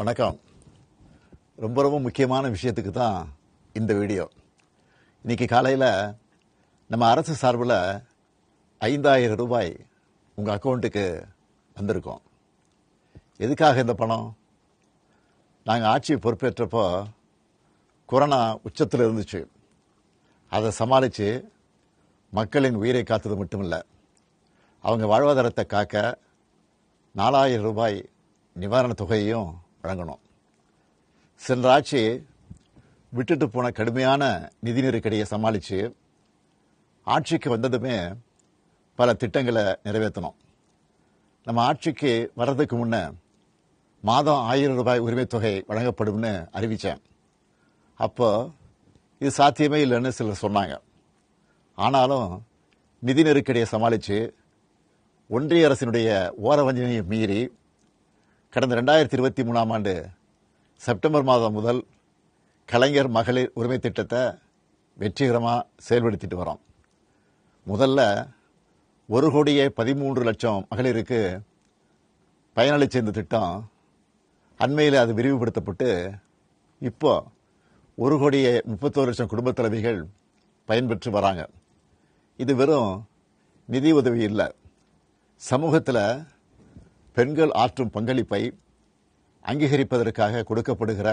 வணக்கம். ரொம்ப முக்கியமான விஷயத்துக்கு தான் இந்த வீடியோ. இன்னைக்கு காலையில் நம்ம அரசு சார்பில் 5000 ரூபாய் உங்கள் அக்கௌண்ட்டுக்கு வந்திருக்கோம். எதுக்காக இந்த பணம்? நாங்கள் ஆட்சி பொறுப்பேற்றப்போ கொரோனா உச்சத்தில் இருந்துச்சு. அதை சமாளித்து மக்களின் உயிரை காத்தது மட்டும் இல்லை, அவங்க வாழ்வாதாரத்தை காக்க 4000 ரூபாய் நிவாரணத் தொகையையும் வழங்கணும். சென்ற ஆட்சி விட்டுட்டு போன கடுமையான நிதி நெருக்கடியை சமாளித்து ஆட்சிக்கு வந்ததுமே பல திட்டங்களை நிறைவேற்றணும். நம்ம ஆட்சிக்கு வர்றதுக்கு முன்னே மாதம் 1000 ரூபாய் உரிமைத் தொகை வழங்கப்படும்னு அறிவித்தேன். அப்போ இது சாத்தியமே இல்லைன்னு சிலர் சொன்னாங்க. ஆனாலும் நிதி நெருக்கடியை சமாளித்து ஒன்றிய அரசினுடைய ஓரவஞ்சனையை மீறி கடந்த 2023ஆம் ஆண்டு செப்டம்பர் மாதம் முதல் கலைஞர் மகளிர் உரிமை திட்டத்தை வெற்றிகரமாக செயல்படுத்திட்டு வரோம். முதல்ல 1,13,00,000 மகளிருக்கு பயனளித்த இந்த திட்டம் அண்மையில் அது விரிவுபடுத்தப்பட்டு இப்போ 1,31,00,000 குடும்பத் தலைவிகள் பயன்பெற்று வராங்க. இது வெறும் நிதி உதவி இல்லை, சமூகத்தில் பெண்கள் ஆற்றும் பங்களிப்பை அங்கீகரிப்பதற்காக கொடுக்கப்படுகிற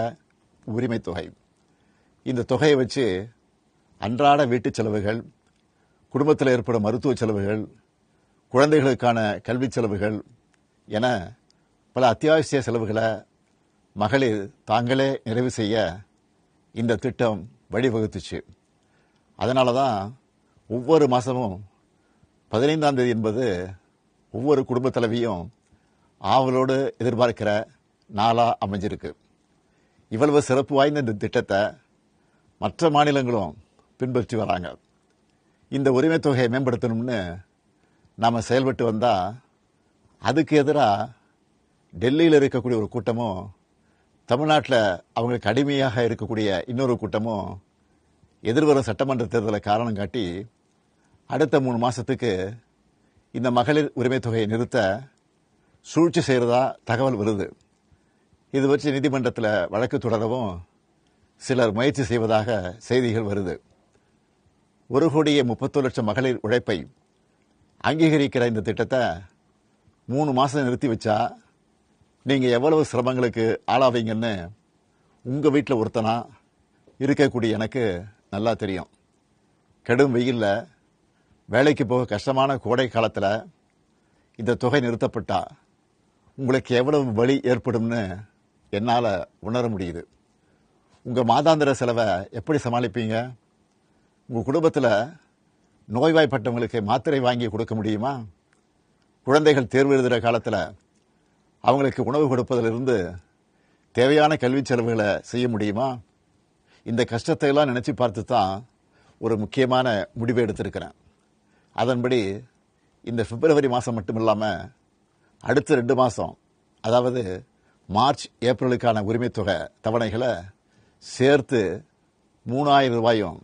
உரிமை தொகை. இந்த தொகையை வச்சு அன்றாட வீட்டு செலவுகள், குடும்பத்தில் ஏற்படும் மருத்துவ செலவுகள், குழந்தைகளுக்கான கல்வி செலவுகள் என பல அத்தியாவசிய செலவுகளை மகளிர் தாங்களே நிறைவு செய்ய இந்த திட்டம் வழிவகுத்துச்சு. அதனால தான் ஒவ்வொரு மாதமும் 15ஆம் தேதி என்பது ஒவ்வொரு குடும்ப தலைவியும் ஆவலோடு எதிர்பார்க்கிற நாளாக அமைஞ்சிருக்கு. இவ்வளவு சிறப்பு வாய்ந்த இந்த திட்டத்தை மற்ற மாநிலங்களும் பின்பற்றி வராங்க. இந்த உரிமை தொகையை மேம்படுத்தணும்னு நாம் செயல்பட்டு வந்தால் அதுக்கு எதிராக டெல்லியில் இருக்கக்கூடிய ஒரு கூட்டமும், தமிழ்நாட்டில் அவங்களுக்கு அடிமையாக இருக்கக்கூடிய இன்னொரு கூட்டமும் எதிர்வரும் சட்டமன்ற தேர்தலை காரணம் காட்டி அடுத்த 3 மாதத்துக்கு இந்த மகளிர் உரிமை தொகையை நிறுத்த சூழ்ச்சி செய்கிறதா தகவல் வருது. இது வச்சு நீதிமன்றத்தில் வழக்கு தொடரவும் சிலர் முயற்சி செய்வதாக செய்திகள் வருது. 1,31,00,000 மகளிர் உழைப்பை அங்கீகரிக்கிற இந்த திட்டத்தை 3 மாதம் நிறுத்தி வச்சா நீங்கள் எவ்வளவு சிரமங்களுக்கு ஆளாவீங்கன்னு உங்கள் வீட்டில் ஒருத்தனா இருக்கக்கூடிய எனக்கு நல்லா தெரியும். கடும் வெயிலில் வேலைக்கு போக கஷ்டமான கோடை காலத்தில் இந்த தொகை நிறுத்தப்பட்டா உங்களுக்கு எவ்வளவு வலி ஏற்படும்னு என்னால் உணர முடியுது. உங்கள் மாதாந்திர செலவை எப்படி சமாளிப்பீங்க? உங்கள் குடும்பத்தில் நோய்வாய்ப்பட்டவங்களுக்கு மாத்திரை வாங்கி கொடுக்க முடியுமா? குழந்தைகள் தேர்வு எழுதுகிற காலத்தில் அவங்களுக்கு உணவு கொடுப்பதிலிருந்து தேவையான கல்வி செலவுகளை செய்ய முடியுமா? இந்த கஷ்டத்தை எல்லாம் நினச்சி பார்த்து தான் ஒரு முக்கியமான முடிவை எடுத்திருக்கிறேன். அதன்படி இந்த பிப்ரவரி மாதம் மட்டும் இல்லாமல் அடுத்த 2 மாதம், அதாவது மார்ச் ஏப்ரலுக்கான உரிமை தொகை தவணைகளை சேர்த்து 3000 ரூபாயும்,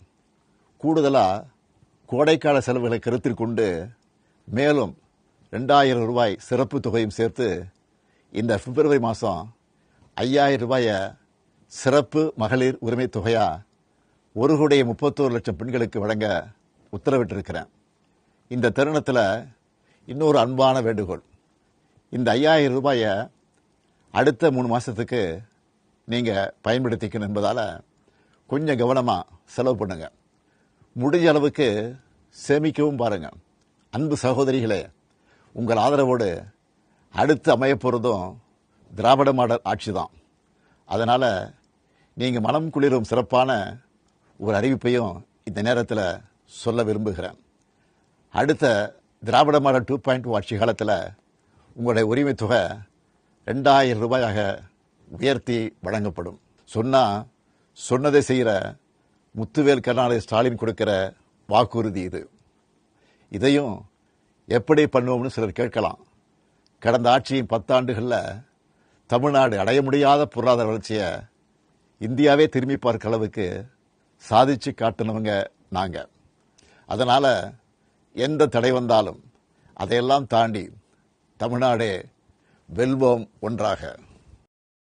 கூடுதலாக கோடைக்கால செலவுகளை கருத்தில் கொண்டு மேலும் 2000 ரூபாய் சிறப்பு தொகையும் சேர்த்து இந்த பிப்ரவரி மாதம் 5000 ரூபாயை சிறப்பு மகளிர் உரிமை தொகையாக 1,31,00,000 பெண்களுக்கு வழங்க உத்தரவிட்டிருக்கிறேன். இந்த தருணத்தில் இன்னொரு அன்பான வேண்டுகோள். இந்த 5000 ரூபாயை அடுத்த 3 மாதத்துக்கு நீங்கள் பயன்படுத்திக்கணும் என்பதால் கொஞ்சம் கவனமாக செலவு பண்ணுங்க. முடிஞ்ச அளவுக்கு சேமிக்கவும் பாருங்கள். அன்பு சகோதரிகளே, உங்கள் ஆதரவோடு அடுத்து அமையப்போகிறதும் திராவிட மாடல் ஆட்சி தான். அதனால் நீங்கள் மனம் குளிரும் சிறப்பான ஒரு அறிவிப்பையும் இந்த நேரத்தில் சொல்ல விரும்புகிறேன். அடுத்த திராவிட மாடல் 2.0 ஆட்சி காலத்தில் உங்களுடைய உரிமை தொகை 2000 ரூபாயாக உயர்த்தி வழங்கப்படும். சொன்னதை செய்கிற முத்துவேல் கருணாநிதி ஸ்டாலின் கொடுக்கிற வாக்குறுதி இது. இதையும் எப்படி பண்ணுவோம்னு சிலர் கேட்கலாம். கடந்த ஆட்சியின் 10 ஆண்டுகளில் தமிழ்நாடு அடைய முடியாத பொருளாதார வளர்ச்சியை இந்தியாவே திரும்பி பார்க்க அளவுக்கு சாதிச்சு காட்டினவங்க நாங்கள். அதனால் எந்த தடை வந்தாலும் அதையெல்லாம் தாண்டி தமிழ்நாடே வெல்வோம் ஒன்றாக.